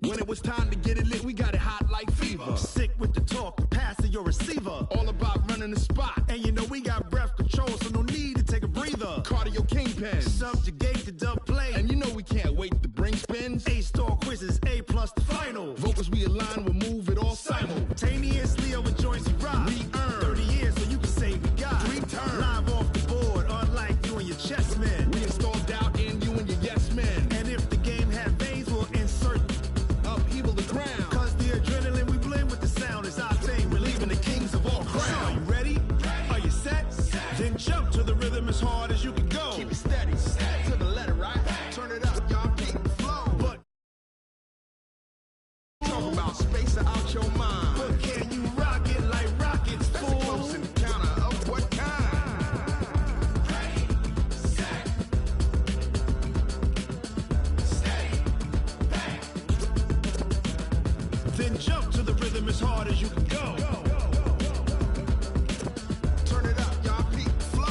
When it was time to get it lit, we got it hot like fever. Sick with the talk, passing your receiver. All about running the spot. And you know we got breath control, so no need to take a breather. Cardio kingpin. Subjugate the dub play. And you know we can't wait to bring spins. A-star quizzes, A+ the final. Vocals we align, we'll move it all simultaneously over joints we rock. We earn 30 years, so you can say we got 3 turns. Live off the board, unlike you and your chess men. We install doubt in you and your yes men. And if the game had veins, we'll insert upheaval the ground. Cause the adrenaline we blend with the sound is our thing. We're leaving the kings of all crowns. Are you ready? Are you set? Then jump to the rhythm as hard as you can go. Keep it steady, to the letter, right? Turn it up, y'all, keep the flow. But talk about space out your mind. But can you rock it like rockets, fool? That's a close encounter of what kind? Ready, set, steady, bang. Then jump to the rhythm as hard as you can go. Turn it up, y'all, keep the flow.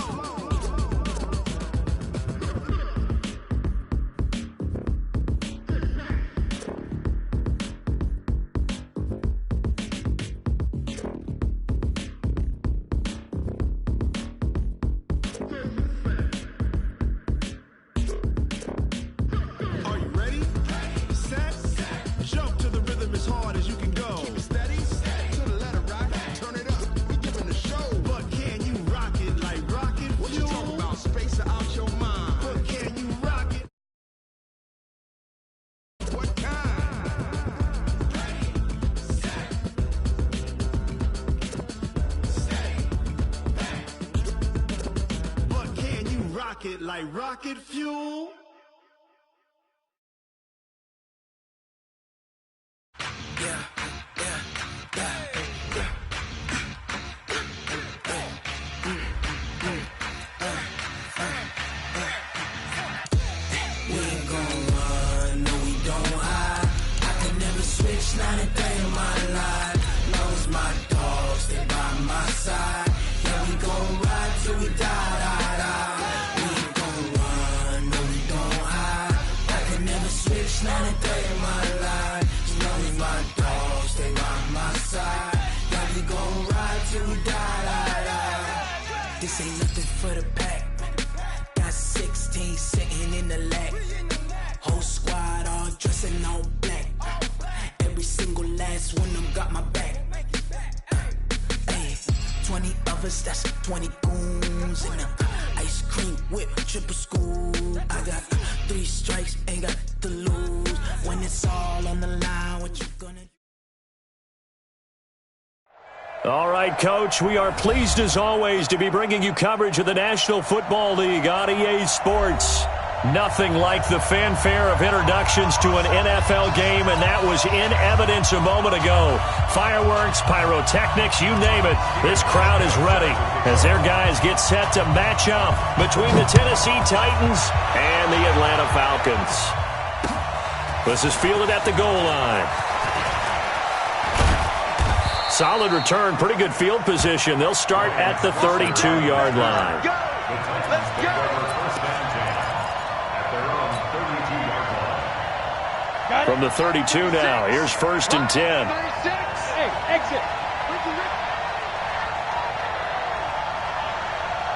Are you ready? Set, jump to the rhythm as hard as you can go. Keep it steady, to the letter, right? Turn it up, we giving the show. But can you rock it like rocket What you fuel? talking about, space out your mind? But can you rock it? What kind? Ready, set, steady, bang. But can you rock it like rocket fuel? We ain't gon' run, no we don't hide. I can never switch, not a day in my life. Long as my dogs stay by my side. Yeah, we gon' ride till we die. We ain't gon' run, no we don't hide. I can never switch, not a day in my life. As long as my dogs stay by my side. Yeah, we gon' ride till we die. This ain't nothing for the pack. Got 16 sitting in the lag. Whole squad all dressing all black. Every single last one of them got my back. Hey, 20 of us, that's 20 goons in a ice cream whip, triple scoop. I got 3 strikes, ain't got to lose. When it's all on the line, what you gonna do? All right, Coach, we are pleased as always to be bringing you coverage of the National Football League on EA Sports. Nothing like the fanfare of introductions to an NFL game, and that was in evidence a moment ago. Fireworks, pyrotechnics, you name it. This crowd is ready as their guys get set to match up between the Tennessee Titans and the Atlanta Falcons. This is fielded at the goal line. Solid return, pretty good field position. They'll start at the 32-yard line. Let's go! From the 32 now, here's 1st and 10. Hey, exit.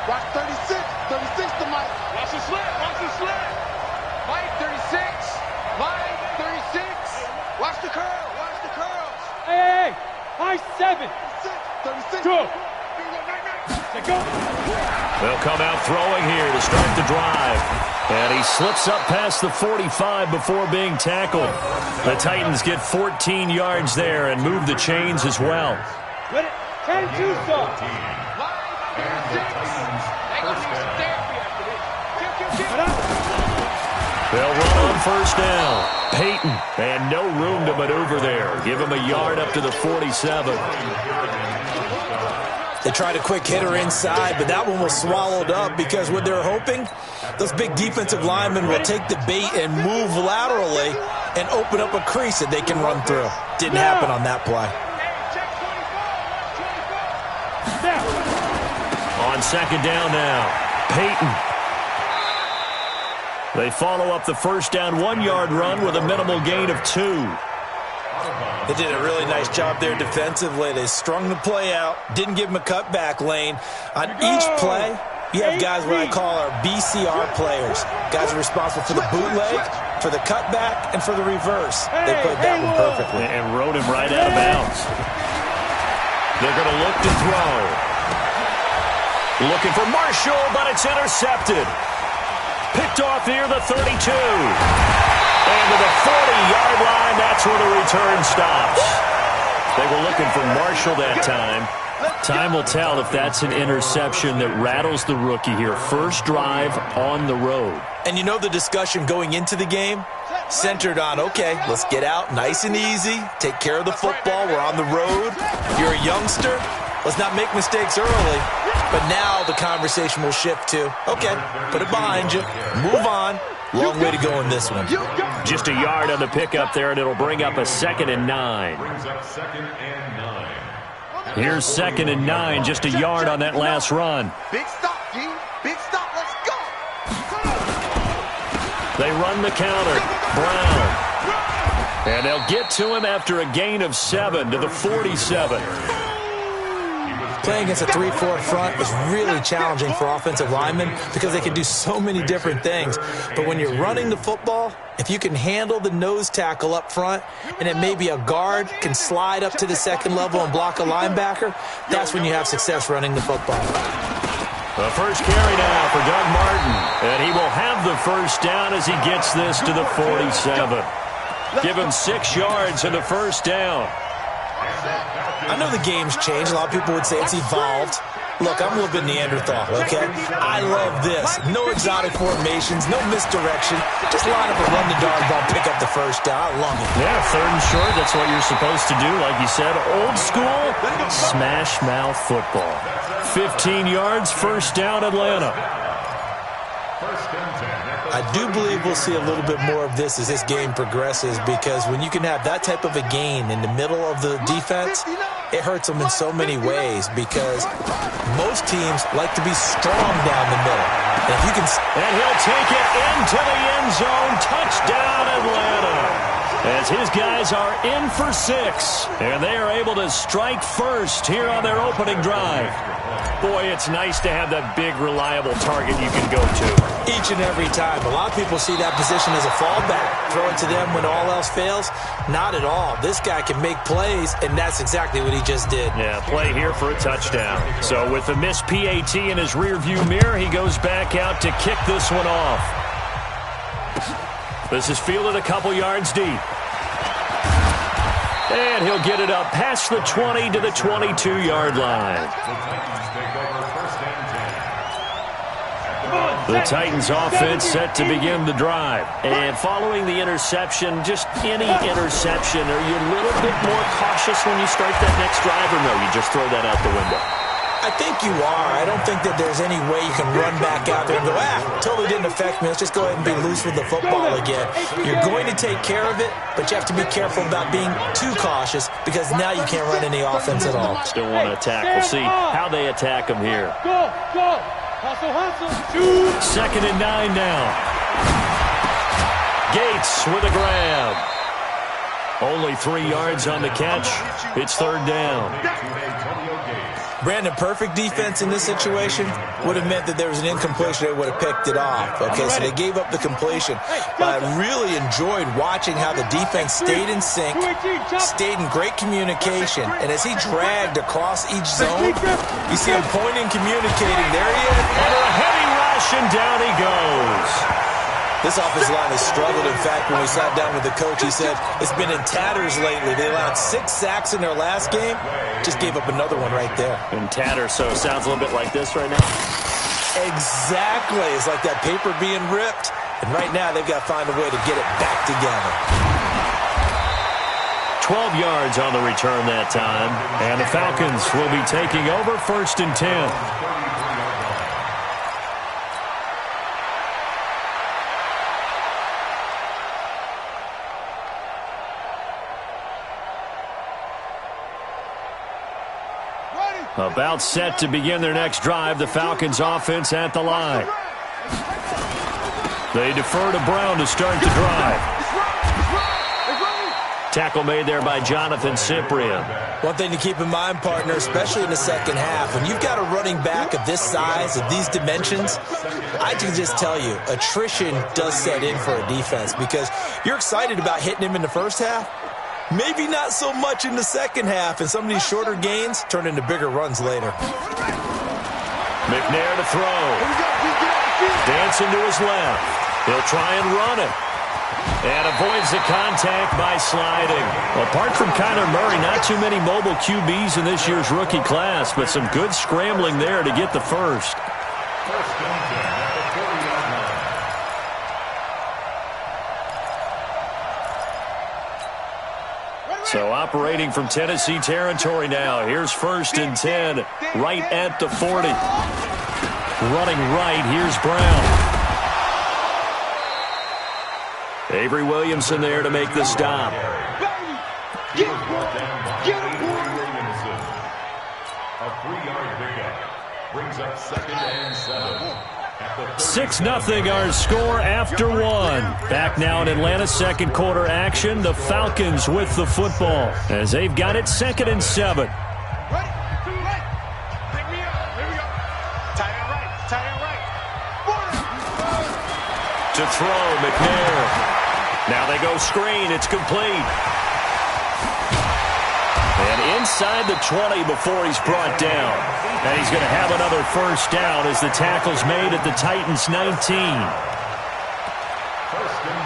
Watch 36. 36 to Mike. Watch the slip. Watch the slip. Mike, 36. Mike, 36. Watch the curl. Watch the curls. Hey. High 7. 36. Go. Go. They'll come out throwing here to start the drive. And he slips up past the 45 before being tackled. The Titans get 14 yards there and move the chains as well. Let it. 10-2 start. They'll run on 1st down. Peyton, and no room to maneuver there. Give him a yard up to the 47. They tried a quick hitter inside, but that one was swallowed up because what they're hoping, those big defensive linemen will take the bait and move laterally and open up a crease that they can run through. Didn't happen on that play. On 2nd down now, Peyton. They follow up the 1st down 1-yard run with a minimal gain of 2. They did a really nice job there defensively. They strung the play out, didn't give him a cutback lane. On each play, you have guys what I call our BCR players. Guys are responsible for the bootleg, for the cutback, and for the reverse. They played that one perfectly. And rode him right out of bounds. They're going to look to throw. Looking for Marshall, but it's intercepted. Picked off near the 32. And to the 40-yard line, that's where the return stops. They were looking for Marshall that time. Time will tell if that's an interception that rattles the rookie here. First drive on the road. And you know the discussion going into the game? Centered on, okay, let's get out nice and easy, take care of the football, we're on the road. You're a youngster, let's not make mistakes early. But now the conversation will shift to, okay, put it behind you, move on. Long way to go in this one. Just a yard on the pickup there, and it'll bring up a 2nd and 9. Here's 2nd and 9, just a yard on that last run. Big stop, G. Big stop. Let's go. They run the counter. Brown. And they'll get to him after a gain of 7 to the 47. Playing against a 3-4 front is really challenging for offensive linemen because they can do so many different things. But when you're running the football, if you can handle the nose tackle up front and then maybe a guard can slide up to the second level and block a linebacker, that's when you have success running the football. The first carry now for Doug Martin. And he will have the first down as he gets this to the 47. Give him 6 yards and the first down. I know the game's changed. A lot of people would say it's evolved. Look, I'm a little bit Neanderthal, okay? I love this. No exotic formations, no misdirection. Just line up and run the darn ball, pick up the first down. I love it. Yeah, 3rd and short, that's what you're supposed to do. Like you said, old school, smash mouth football. 15 yards, first down, Atlanta. I do believe we'll see a little bit more of this as this game progresses because when you can have that type of a gain in the middle of the defense, it hurts them in so many ways because most teams like to be strong down the middle. And if you can... And he'll take it into the end zone. Touchdown, Atlanta. As his guys are in for 6. And they are able to strike first here on their opening drive. Boy, it's nice to have that big, reliable target you can go to. Each and every time. A lot of people see that position as a fallback. Throw it to them when all else fails. Not at all. This guy can make plays, and that's exactly what he just did. Yeah, play here for a touchdown. So with the missed PAT in his rearview mirror, he goes back out to kick this one off. This is fielded a couple yards deep. And he'll get it up past the 20 to the 22-yard line. The Titans offense set to begin the drive. And following the interception, just any interception, are you a little bit more cautious when you start that next drive, or no, you just throw that out the window? I think you are. I don't think that there's any way you can run back out there and go, totally didn't affect me. Let's just go ahead and be loose with the football again. You're going to take care of it, but you have to be careful about being too cautious because now you can't run any offense at all. Still want to attack. We'll see how they attack him here. Go. Hustle. 2nd and 9 now. Gates with a grab. Only 3 yards on the catch. It's 3rd down. Brandon, perfect defense in this situation would have meant that there was an incompletion. They would have picked it off. Okay, so they gave up the completion. But I really enjoyed watching how the defense stayed in sync, stayed in great communication. And as he dragged across each zone, you see him pointing, communicating. There he is. Under a heavy rush, and down he goes. This offensive line has struggled. In fact, when we sat down with the coach, he said it's been in tatters lately. They allowed 6 sacks in their last game. Just gave up another one right there. In tatters, so it sounds a little bit like this right now. Exactly. It's like that paper being ripped. And right now, they've got to find a way to get it back together. 12 yards on the return that time. And the Falcons will be taking over 1st and 10. About set to begin their next drive, the Falcons offense at the line. They defer to Brown to start the drive. Tackle made there by Jonathan Cyprien. One thing to keep in mind, partner, especially in the second half, when you've got a running back of this size, of these dimensions, I can just tell you, attrition does set in for a defense because you're excited about hitting him in the first half. Maybe not so much in the second half, and some of these shorter gains turn into bigger runs later. McNair to throw. Dancing to his left. He'll try and run it. And avoids the contact by sliding. Apart from Kyler Murray, not too many mobile QBs in this year's rookie class, but some good scrambling there to get the first. So operating from Tennessee territory now. Here's 1st and 10, right at the 40. Running right, here's Brown. Avery Williamson there to make the stop. 6-0 our score after one. Back now in Atlanta's second quarter action. The Falcons with the football as they've got it 2nd and 7. To throw, McNair. Now they go screen. It's complete. And inside the 20 before he's brought down. And he's going to have another first down as the tackle's made at the Titans' 19.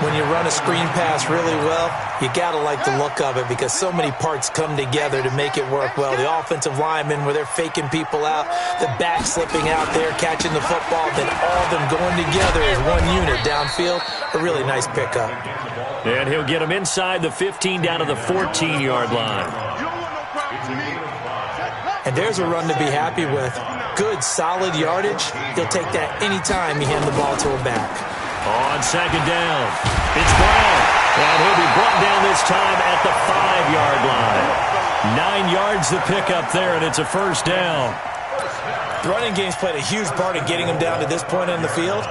When you run a screen pass really well, you got to like the look of it because so many parts come together to make it work well. The offensive linemen, where they're faking people out, the back slipping out there, catching the football, then all of them going together as one unit downfield. A really nice pickup. And he'll get him inside the 15 down to the 14-yard line. And there's a run to be happy with. Good, solid yardage. He'll take that anytime you hand the ball to a back. On 2nd down, it's Brown. And he'll be brought down this time at the 5-yard line. 9 yards the pickup there, and it's a first down. The running game's played a huge part in getting him down to this point on the field.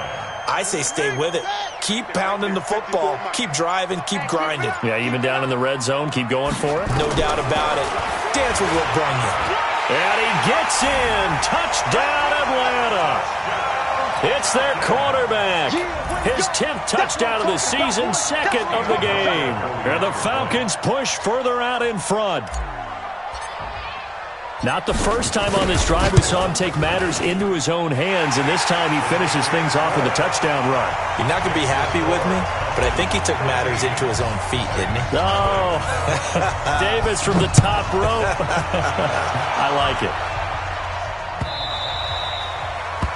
I say stay with it. Keep pounding the football. Keep driving. Keep grinding. Yeah, even down in the red zone, keep going for it. No doubt about it. Dance with what brung you. And he gets in. Touchdown, Atlanta. It's their quarterback. His 10th touchdown of the season, 2nd of the game. And the Falcons push further out in front. Not the first time on this drive we saw him take matters into his own hands, and this time he finishes things off with a touchdown run. You're not going to be happy with me, but I think he took matters into his own feet, didn't he? Oh, Davis from the top rope. I like it.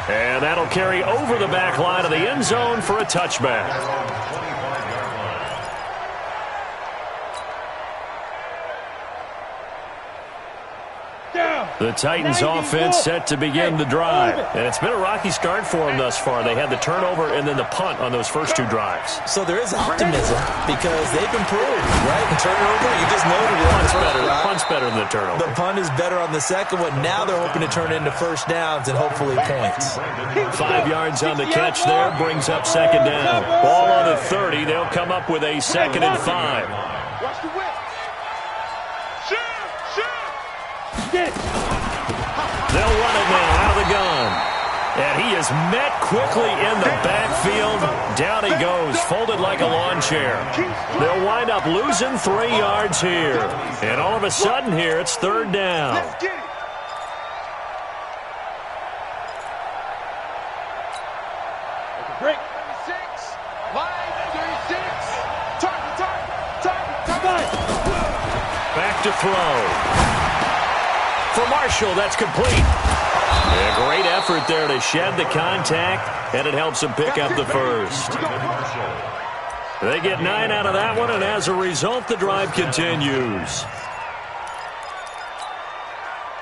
And that'll carry over the back line of the end zone for a touchback. The Titans offense set to begin the drive. And it's been a rocky start for them thus far. They had the turnover and then the punt on those first 2 drives. So there is optimism because they've improved, right? The turnover, you just noted it. Punt's better than the turnover. The punt is better on the second one. Now they're hoping to turn into first downs and hopefully points. 5 yards on the catch there. Brings up 2nd down. Ball on the 30. They'll come up with a 2nd and 5. Watch the whip. They'll run it now out of the gun. And he is met quickly in the backfield. Down he goes, folded like a lawn chair. They'll wind up losing 3 yards here. And all of a sudden here, it's 3rd down. Let's get it. Break. 36. Line 36. Target. Back to throw. For Marshall, that's complete. A great effort there to shed the contact, and it helps him pick up the first. They get 9 out of that one, and as a result, the drive continues.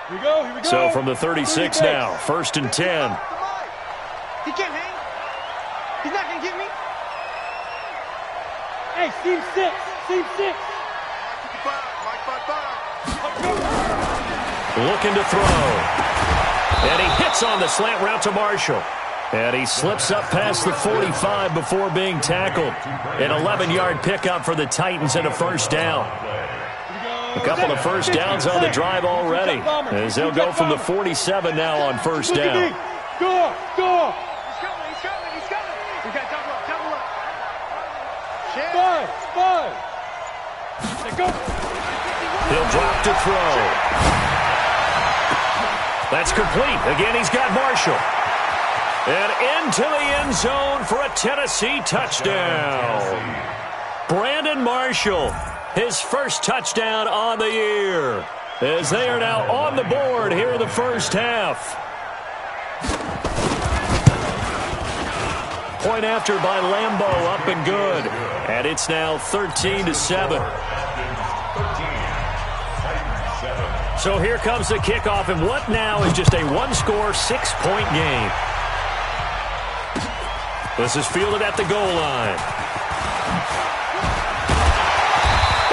Here we go. So from the 36 now, 1st and 10. He can't hang. He's not going to get me. Hey, seam 6. Looking to throw. And he hits on the slant route to Marshall. And he slips up past the 45 before being tackled. An 11-yard pickup for the Titans and a first down. A couple of first downs on the drive already, as they'll go from the 47 now on first down. Go! Go! He's coming. We got double up. Five! Go! He'll drop to throw. That's complete. Again, he's got Marshall. And into the end zone for a Tennessee touchdown. Brandon Marshall, his first touchdown on the year, as they are now on the board here in the first half. Point after by Lambeau, up and good. And it's now 13-7. So here comes the kickoff, and what now is just a one-score, 6-point game. This is fielded at the goal line.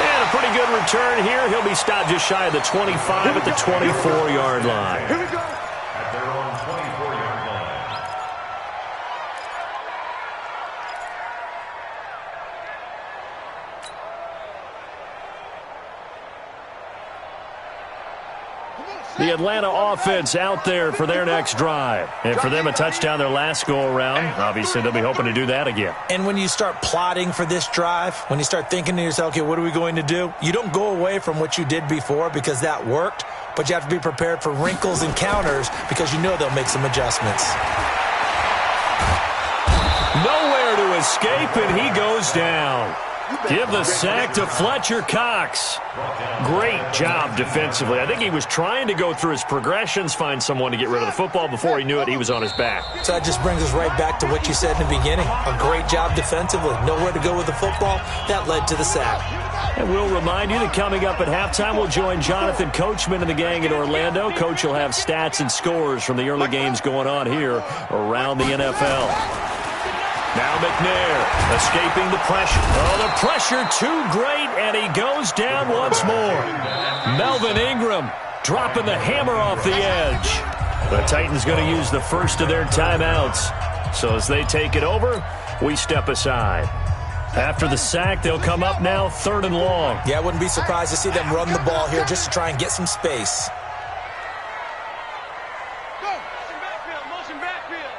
And a pretty good return here. He'll be stopped just shy of the 25 at the 24-yard line. Here we go. At their own 24-yard line. The Atlanta offense out there for their next drive. And for them, a touchdown their last go-around. Obviously, they'll be hoping to do that again. And when you start plotting for this drive, when you start thinking to yourself, okay, what are we going to do? You don't go away from what you did before because that worked, but you have to be prepared for wrinkles and counters because you know they'll make some adjustments. Nowhere to escape, and he goes down. Give the sack to Fletcher Cox. Great job defensively. I think he was trying to go through his progressions, find someone to get rid of the football. Before he knew it, he was on his back. So that just brings us right back to what you said in the beginning. A great job defensively. Nowhere to go with the football. That led to the sack. And we'll remind you that coming up at halftime, we'll join Jonathan Coachman and the gang in Orlando. Coach will have stats and scores from the early games going on here around the NFL. Now McNair escaping the pressure. Oh, the pressure too great, and he goes down once more. Melvin Ingram dropping the hammer off the edge. The Titans going to use the first of their timeouts. So as they take it over, we step aside. After the sack, they'll come up now 3rd and long. Yeah, I wouldn't be surprised to see them run the ball here just to try and get some space. Motion backfield.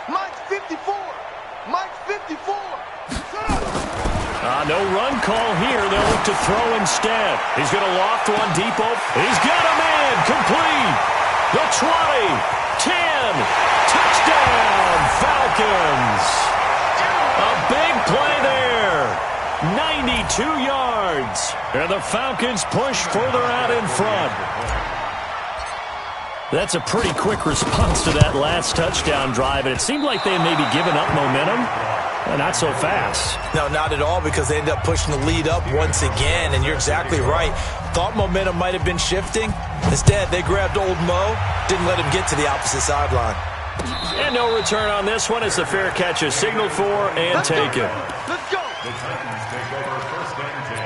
Mike's 54. No run call here. They'll look to throw instead. He's going to loft one deep open. He's got a man. Complete. The 20. 10. Touchdown, Falcons. A big play there. 92 yards. And the Falcons push further out in front. That's a pretty quick response to that last touchdown drive, and it seemed like they had maybe given up momentum. Not so fast. No, not at all, because they ended up pushing the lead up once again, and you're exactly right. Thought momentum might have been shifting. Instead, they grabbed old Mo, didn't let him get to the opposite sideline. And no return on this one as the fair catch is signaled for and taken. Let's go. The Titans take over 1st and 10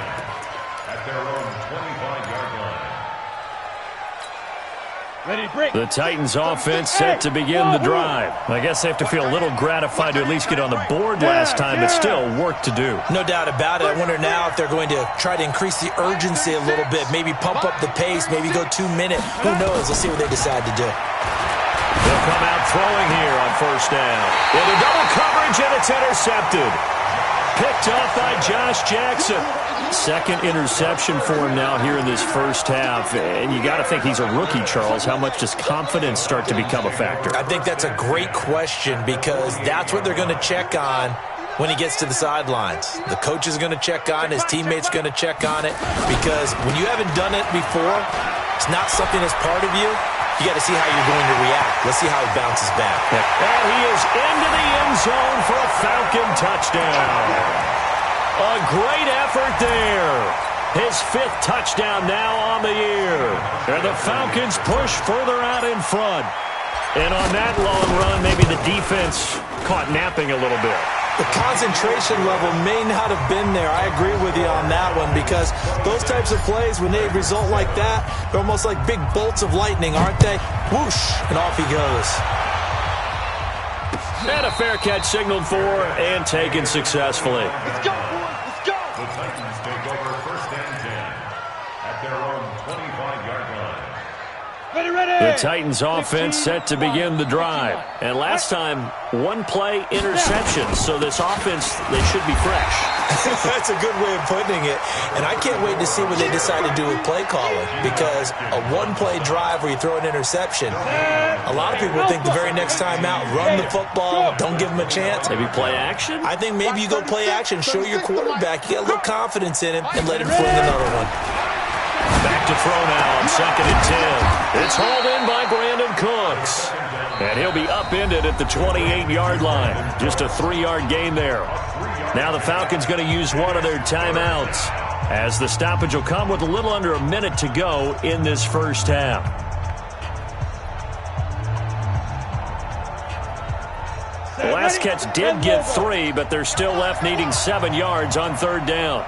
at their own 25-yard line. Ready to break. The Titans offense set to begin the drive. I guess they have to feel a little gratified to at least get on the board last time, but still work to do. No doubt about it. I wonder now if they're going to try to increase the urgency a little bit, maybe pump up the pace, maybe go 2 minute. Who knows? We'll see what they decide to do. They'll come out throwing here on 1st down. Into double coverage, and it's intercepted. Picked off by Josh Jackson. 2nd interception for him now here in this first half. And you got to think he's a rookie, Charles. How much does confidence start to become a factor? I think that's a great question, because that's what they're going to check on when he gets to the sidelines. The coach is going to check on, his teammates going to check on it, because when you haven't done it before, it's not something that's part of you. You got to see how you're going to react. Let's see how he bounces back. And he is into the end zone for a Falcon touchdown. A great effort there. His 5th touchdown now on the year. And the Falcons push further out in front. And on that long run, maybe the defense caught napping a little bit. the concentration level may not have been there. I agree with you on that one, because those types of plays, when they result like that, they're almost like big bolts of lightning, aren't they? Whoosh, and off he goes. And a fair catch signaled for and taken successfully. Let's go, boys. Let's go. The Titans take over 1st and 10 at their own 25-yard line. Ready, ready. The Titans offense set to begin the drive. And last time, one play interception. So this offense, they should be fresh. That's a good way of putting it. And I can't wait to see what they decide to do with play calling, because a one-play drive where you throw an interception, a lot of people think the very next time out, run the football, don't give them a chance. Maybe play action? I think maybe you go play action, show your quarterback, you get a little confidence in him, and let him fling another one. Back to throw now on 2nd and 10. It's hauled in by Brandon Cooks. And he'll be upended at the 28-yard line. Just a 3-yard gain there. Now the Falcons going to use one of their timeouts, as the stoppage will come with a little under a minute to go in this first half. The last catch did get 3, but they're still left needing 7 yards on 3rd down.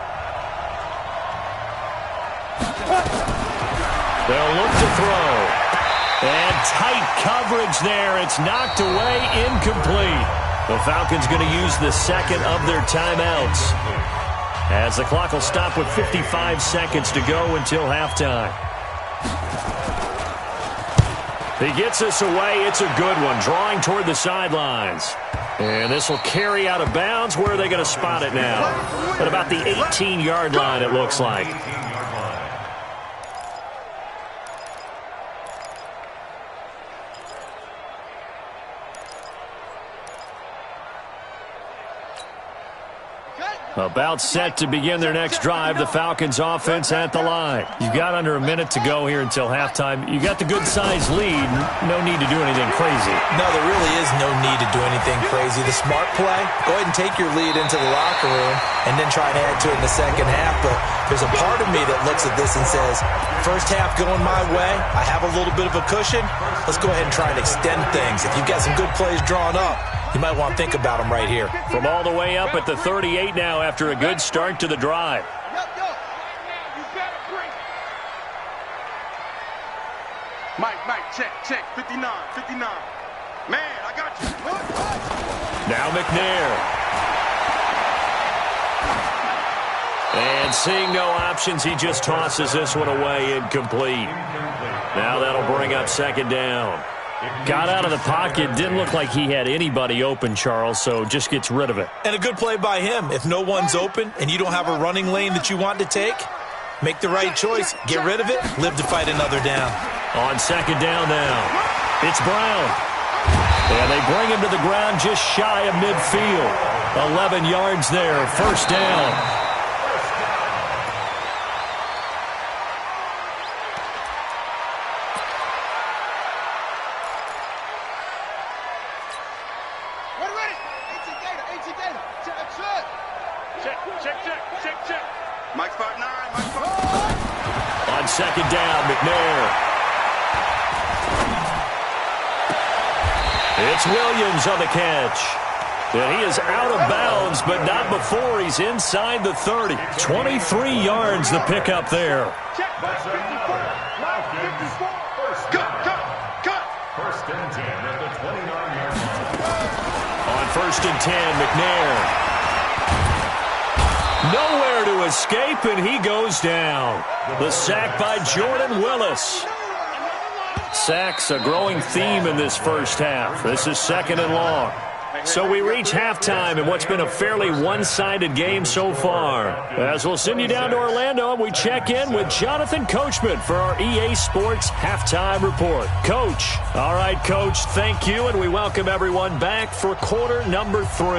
They'll look to throw. And tight coverage there. It's knocked away, incomplete. The Falcons going to use the second of their timeouts, as the clock will stop with 55 seconds to go until halftime. He gets this away. It's a good one, drawing toward the sidelines. And this will carry out of bounds. Where are they going to spot it now? At about the 18-yard line, it looks like. About set to begin their next drive, the Falcons offense at the line. You've got under a minute to go here until halftime. You got the good-sized lead. No need to do anything crazy. No, there really is no need to do anything crazy. The smart play, go ahead and take your lead into the locker room and then try and add to it in the second half. But there's a part of me that looks at this and says, first half going my way, I have a little bit of a cushion. Let's go ahead and try and extend things. If you've got some good plays drawn up, you might want to think about them right here. From all the way up at the 38 now after a good start to the drive. Mike, check. 59. Man, I got you. Now McNair. And seeing no options, he just tosses this one away, incomplete. Now that'll bring up 2nd down. Got out of the pocket, didn't look like he had anybody open, Charles, so just gets rid of it. And a good play by him. If no one's open and you don't have a running lane that you want to take, make the right choice, get rid of it, live to fight another down. On 2nd down now, it's Brown. And they bring him to the ground just shy of midfield. 11 yards there, 1st down. Check. Mike 5'9", On 2nd down, McNair. It's Williams on the catch. And he is out of bounds, but not before he's inside the 30. 23 yards the pickup there. Check. 54. 54. Cut. 1st and 10 at the 29-yard line. On 1st and 10, McNair. Nowhere to escape, and he goes down. The sack by Jordan Willis. Sacks a growing theme in this first half. This is 2nd and long. So we reach halftime in what's been a fairly one-sided game so far. As we'll send you down to Orlando, we check in with Jonathan Coachman for our EA Sports Halftime Report. Coach. All right, Coach, thank you, and we welcome everyone back for quarter number 3.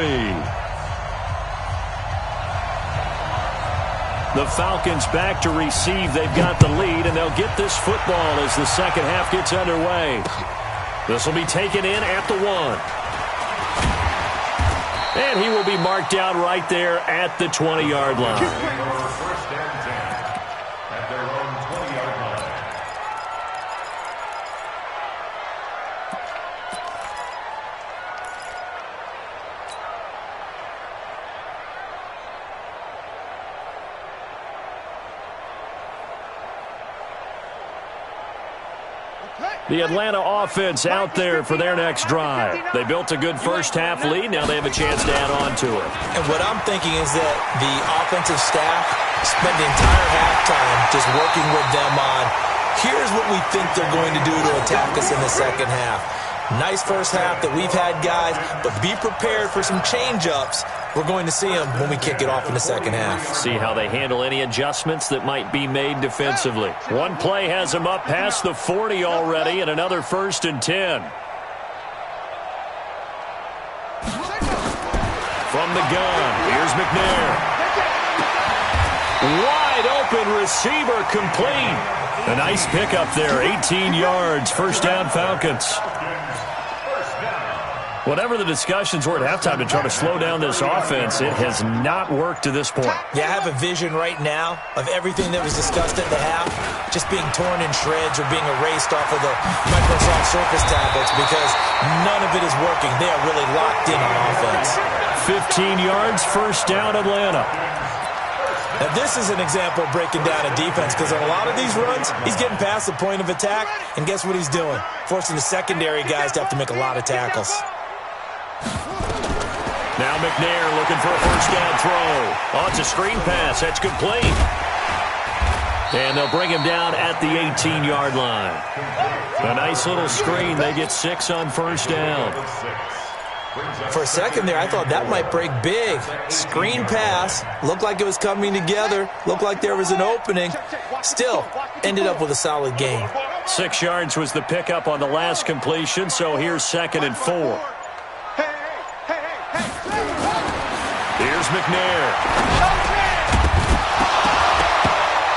The Falcons back to receive. They've got the lead, and they'll get this football as the second half gets underway. This will be taken in at the 1. And he will be marked down right there at the 20-yard line. 1st and 10 at their own 20-yard line. The Atlanta offense out there for their next drive. They built a good first-half lead. Now they have a chance to add on to it. And what I'm thinking is that the offensive staff spent the entire halftime just working with them on, here's what we think they're going to do to attack us in the second half. Nice first half that we've had, guys, but be prepared for some change-ups. We're going to see them when we kick it off in the second half. See how they handle any adjustments that might be made defensively. One play has them up past the 40 already, and another 1st and 10. From the gun, here's McNair. Wide open receiver complete. A nice pickup there, 18 yards, first down Falcons. Whatever the discussions were at halftime to try to slow down this offense, it has not worked to this point. Yeah, I have a vision right now of everything that was discussed at the half just being torn in shreds or being erased off of the Microsoft Surface tablets because none of it is working. They are really locked in on offense. 15 yards, first down Atlanta. Now, this is an example of breaking down a defense because on a lot of these runs, he's getting past the point of attack, and guess what he's doing? Forcing the secondary guys to have to make a lot of tackles. Now McNair looking for a first down throw. Oh, it's a screen pass. That's complete. And they'll bring him down at the 18-yard line. A nice little screen. They get 6 on first down. For a second there, I thought that might break big. Screen pass. Looked like it was coming together. Looked like there was an opening. Still, ended up with a solid gain. 6 yards was the pickup on the last completion, so here's 2nd and 4. Here's McNair.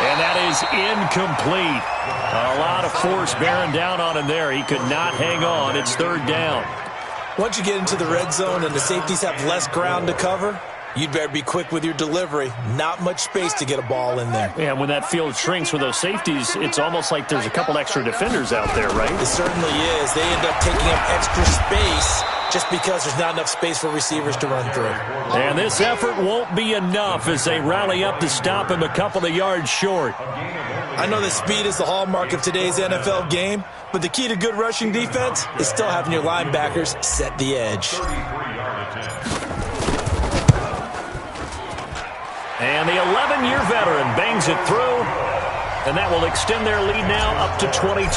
And that is incomplete. A lot of force bearing down on him there. He could not hang on. It's 3rd down. Once you get into the red zone and the safeties have less ground to cover, you'd better be quick with your delivery. Not much space to get a ball in there. Yeah, when that field shrinks with those safeties, it's almost like there's a couple extra defenders out there, right? It certainly is. They end up taking up extra space just because there's not enough space for receivers to run through. And this effort won't be enough as they rally up to stop him a couple of yards short. I know that speed is the hallmark of today's NFL game, but the key to good rushing defense is still having your linebackers set the edge. And the 11-year veteran bangs it through, and that will extend their lead now up to 22.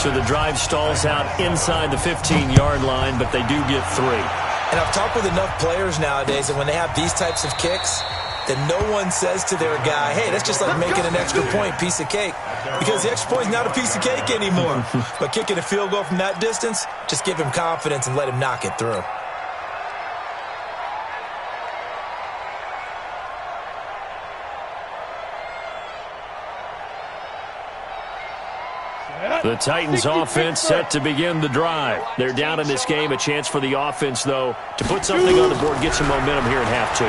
So the drive stalls out inside the 15-yard line, but they do get 3. And I've talked with enough players nowadays, and when they have these types of kicks, that no one says to their guy, hey, that's just like making an extra point, piece of cake. Because the extra point is not a piece of cake anymore. But kicking a field goal from that distance, just give him confidence and let him knock it through. The Titans offense set to begin the drive. They're down in this game. A chance for the offense, though, to put something on the board, get some momentum here in half 2.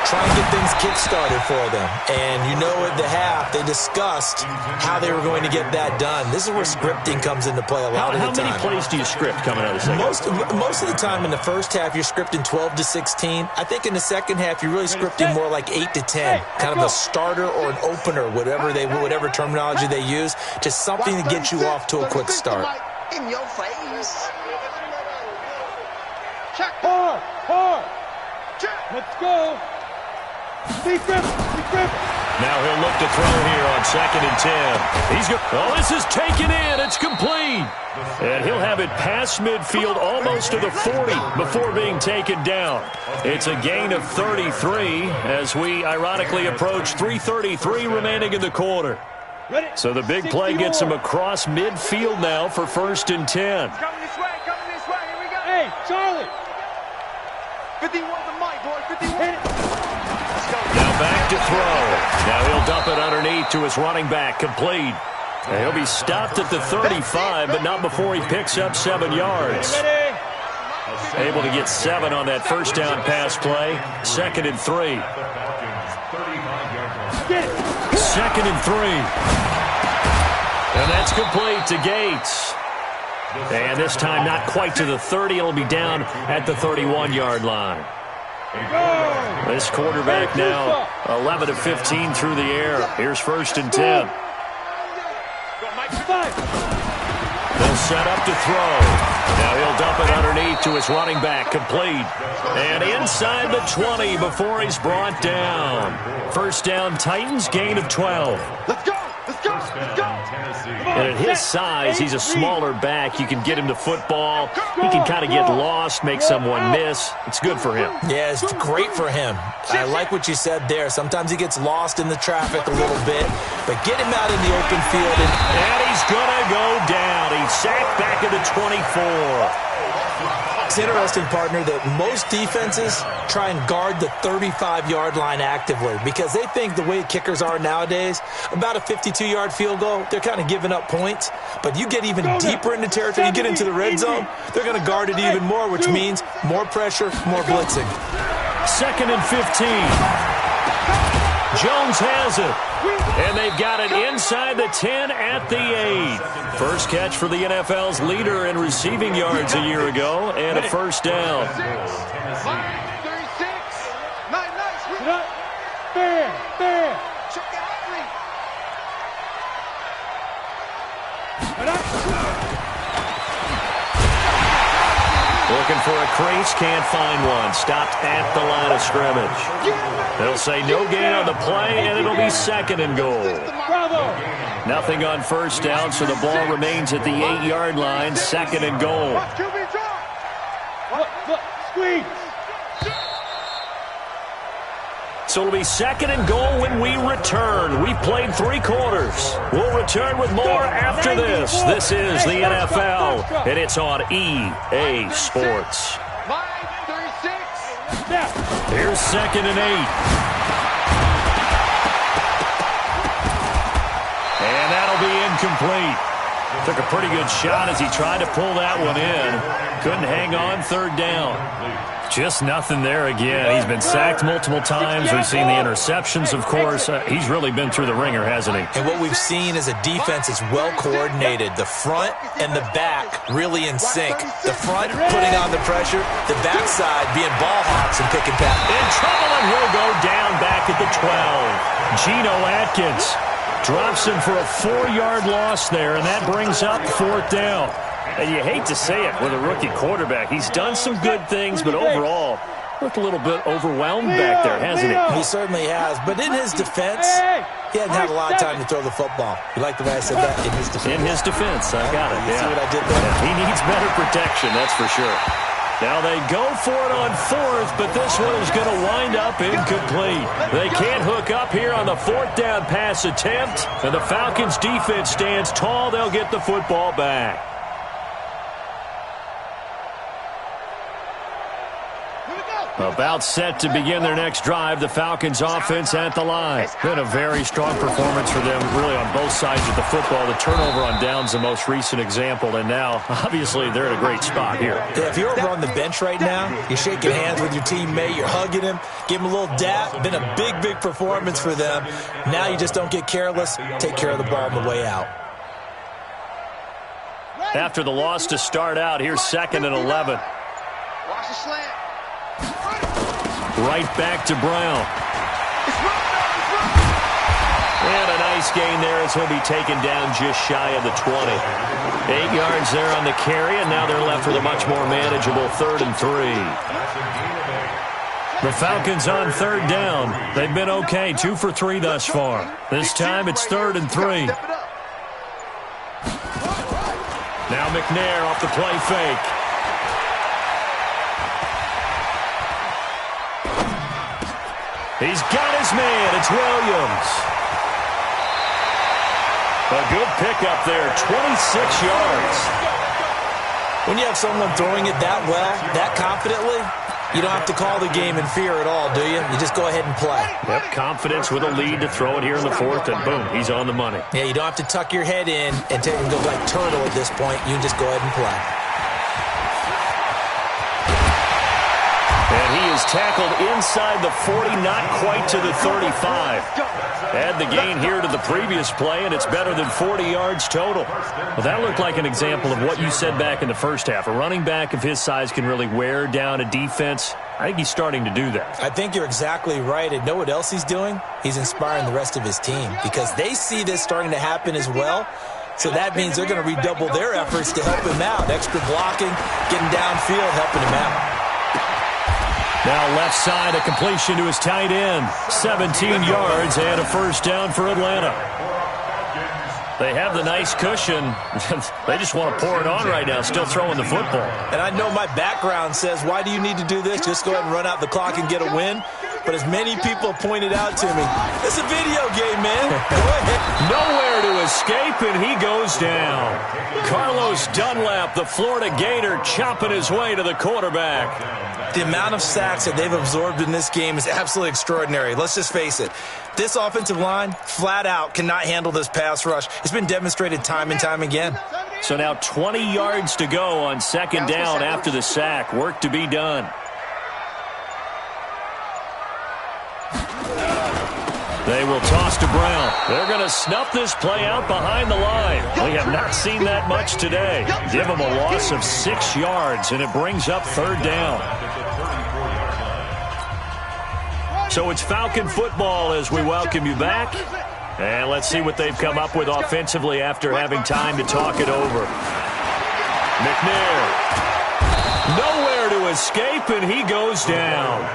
Try and get things kick-started for them. And you know at the half, they discussed how they were going to get that done. This is where scripting comes into play a lot of the time. How many plays do you script coming out of the second? Most of the time in the first half, you're scripting 12 to 16. I think in the second half, you're really scripting more like 8 to 10. Kind of a starter or an opener, whatever terminology they use. Just something to get you off to a quick start. In your face. Hard. Let's go. Now he'll look to throw here on 2nd and 10. He's good. Oh, this is taken in. It's complete. And he'll have it past midfield almost to the 40 before being taken down. It's a gain of 33 as we ironically approach 3:33 remaining in the quarter. So the big play gets him across midfield now for 1st and 10. Coming this way. Here we go. Hey, Charlie. 51 the mic, boy. 51. Now back to throw. Now he'll dump it underneath to his running back. Complete. And he'll be stopped at the 35, but not before he picks up 7 yards. Able to get 7 on that first down pass play. 2nd and 3. 2nd and 3. And that's complete to Gates. And this time not quite to the 30. It'll be down at the 31-yard line. This quarterback now 11 of 15 through the air. Here's 1st and 10. will set up to throw. Now he'll dump it underneath to his running back, complete. And inside the 20 before he's brought down. First down, Titans, gain of 12. Let's go! Let's go! Let's go! And at his size, he's a smaller back. You can get him to football. He can kind of get lost, make someone miss. It's good for him. Yeah, it's great for him. I like what you said there. Sometimes he gets lost in the traffic a little bit, but get him out in the open field. And he's going to go down. He's sacked back at the 24. It's interesting, partner, that most defenses try and guard the 35-yard line actively because they think the way kickers are nowadays, about a 52-yard field goal, they're kind of giving up points. But you get even deeper into territory, you get into the red zone, they're going to guard it even more, which means more pressure, more blitzing. 2nd and 15. Jones has it. And they've got it inside the 10 at the 8. First catch for the NFL's leader in receiving yards a year ago, and a first down. 36. Nice. Fair. Check the athlete. Looking for a crease, can't find one. Stopped at the line of scrimmage. They'll say no gain on the play, and it'll be 2nd and goal. Nothing on first down, so the ball remains at the 8-yard line, 2nd and goal. Squeeze. So it'll be 2nd and goal when we return. We've played 3 quarters. We'll return with more after this. This is the NFL, and it's on EA Sports. 36. Here's 2nd and 8. And that'll be incomplete. Took a pretty good shot as he tried to pull that one in. Couldn't hang on, 3rd down. Just nothing there again. He's been sacked multiple times. We've seen the interceptions, of course. He's really been through the ringer, hasn't he? And what we've seen is a defense is well coordinated. The front and the back really in sync. The front putting on the pressure, the backside being ball hawks and pick and pass. In trouble, and he'll go down back at the 12. Geno Atkins drops him for a 4-yard loss there, and that brings up 4th down. And you hate to say it with a rookie quarterback. He's done some good things, but overall, looked a little bit overwhelmed back there, hasn't he? He certainly has. But in his defense, he hadn't had a lot of time to throw the football. You like the way I said that? In his defense. In his defense, I got it. You see what I did there? Yeah, he needs better protection, that's for sure. Now they go for it on 4th, but this one is going to wind up incomplete. They can't hook up here on the 4th down pass attempt, and the Falcons defense stands tall. They'll get the football back. About set to begin their next drive, the Falcons offense at the line. Been a very strong performance for them, really on both sides of the football. The turnover on downs the most recent example, and now, obviously, they're in a great spot here. Yeah, if you're over on the bench right now, you're shaking hands with your teammate, you're hugging him, give him a little dap. Been a big performance for them. Now you just don't get careless. Take care of the ball on the way out. After the loss to start out, here's 2nd and 11. Watch the slant. Right back to Brown. And a nice gain there as he'll be taken down just shy of the 20. 8 yards there on the carry, and now they're left with a much more manageable 3rd and 3. The Falcons on 3rd down. They've been okay, 2 for 3 thus far. This time it's 3rd and 3. Now McNair off the play fake. He's got his man. It's Williams. A good pickup there, 26 yards. When you have someone throwing it that well, that confidently, you don't have to call the game in fear at all, do you? You just go ahead and play. Yep, confidence with a lead to throw it here in the 4th, and boom, he's on the money. Yeah, you don't have to tuck your head in and take and go like turtle at this point. You can just go ahead and play. And he is tackled inside the 40, not quite to the 35. Add the gain here to the previous play, and it's better than 40 yards total. Well, that looked like an example of what you said back in the first half. A running back of his size can really wear down a defense. I think he's starting to do that. I think you're exactly right. And know what else he's doing? He's inspiring the rest of his team because they see this starting to happen as well. So that means they're going to redouble their efforts to help him out. Extra blocking, getting downfield, helping him out. Now left side, a completion to his tight end. 17 yards and a first down for Atlanta. They have the nice cushion. They just want to pour it on right now, still throwing the football. And I know my background says, why do you need to do this? Just go ahead and run out the clock and get a win. But as many people pointed out to me, it's a video game, man. Go ahead. Nowhere to escape, and he goes down. Carlos Dunlap, the Florida Gator, chopping his way to the quarterback. The amount of sacks that they've absorbed in this game is absolutely extraordinary. Let's just face it. This offensive line, flat out, cannot handle this pass rush. It's been demonstrated time and time again. So now 20 yards to go on second down after the sack. Work to be done. They will toss to Brown. They're going to snuff this play out behind the line. We have not seen that much today. Give them a loss of 6 yards, and it brings up third down. So it's Falcon football as we welcome you back. And let's see what they've come up with offensively after having time to talk it over. McNair. Nowhere to escape, and he goes down.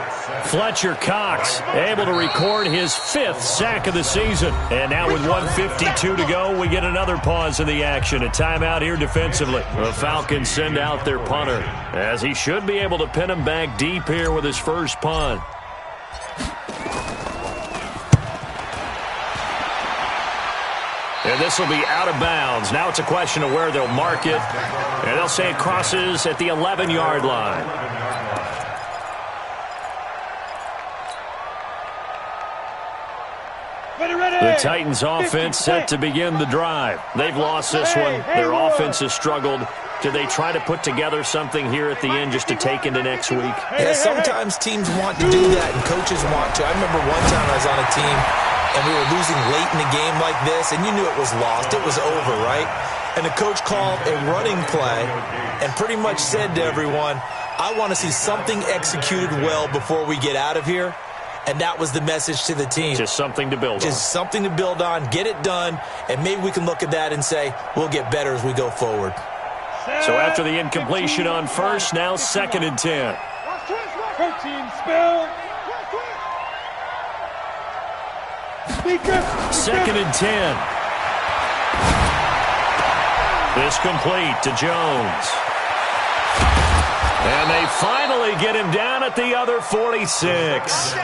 Fletcher Cox able to record his 5th sack of the season. And now with 1:52 to go, we get another pause in the action. A timeout here defensively. The Falcons send out their punter, as he should be able to pin him back deep here with his first punt. And this will be out of bounds. Now it's a question of where they'll mark it. And they'll say it crosses at the 11-yard line. The Titans offense set to begin the drive. They've lost this one. Their offense has struggled. Do they try to put together something here at the end just to take into next week? Yeah, sometimes teams want to do that and coaches want to. I remember one time I was on a team and we were losing late in the game like this, and you knew it was lost. It was over, right? And the coach called a running play and pretty much said to everyone, I want to see something executed well before we get out of here. And that was the message to the team. Just something to build on. Just something to build on, get it done, and maybe we can look at that and say, we'll get better as we go forward. So after the incompletion on first, now 2nd and 10. Protein spill. 2nd and 10. This complete to Jones. And they finally get him down at the other 46.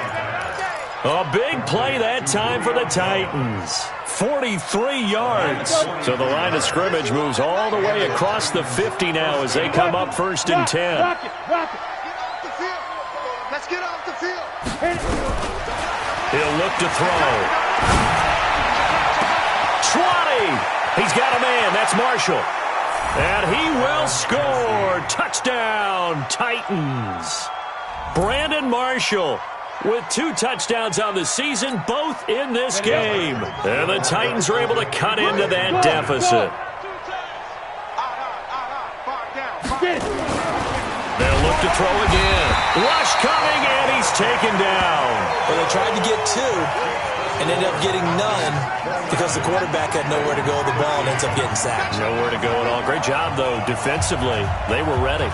A big play that time for the Titans. 43 yards. So the line of scrimmage moves all the way across the 50 now as they come up 1st and 10. Let's get off the field. He'll look to throw. 20. He's got a man. That's Marshall. And he will score. Touchdown, Titans. Brandon Marshall with 2 touchdowns on the season, both in this game. And the Titans are able to cut into that deficit. They'll look to throw again. Rush coming, and he's taken down. Well, they tried to get 2 and ended up getting none because the quarterback had nowhere to go with the ball and ends up getting sacked. Nowhere to go at all. Great job, though, defensively. They were ready.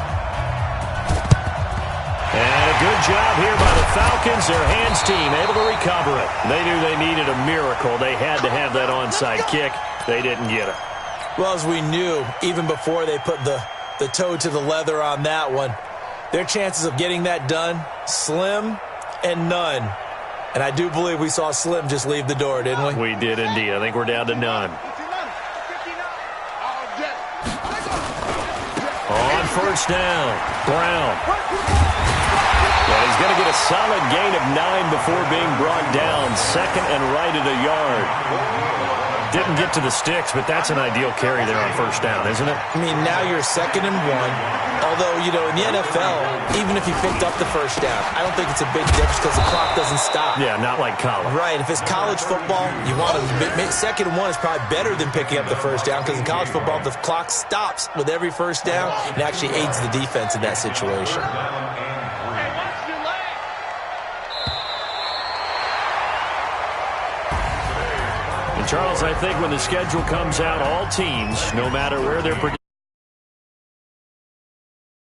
And a good job here by the Falcons. Their hands team able to recover it. They knew they needed a miracle. They had to have that onside kick. They didn't get it. Well, as we knew, even before they put the toe to the leather on that one, their chances of getting that done, slim and none. And I do believe we saw Slim just leave the door, didn't we? We did indeed. I think we're down to none. On first down, Brown. Well, he's going to get a solid gain of 9 before being brought down. 2nd and right at a yard. Didn't get to the sticks, but that's an ideal carry there on first down, isn't it? I mean, now you're 2nd and 1. Although, you know, in the NFL, even if you picked up the first down, I don't think it's a big difference because the clock doesn't stop. Yeah, not like college. Right. If it's college football, you want to 2nd and 1 is probably better than picking up the first down because in college football, the clock stops with every first down and actually aids the defense in that situation. Charles, I think when the schedule comes out, all teams, no matter where they're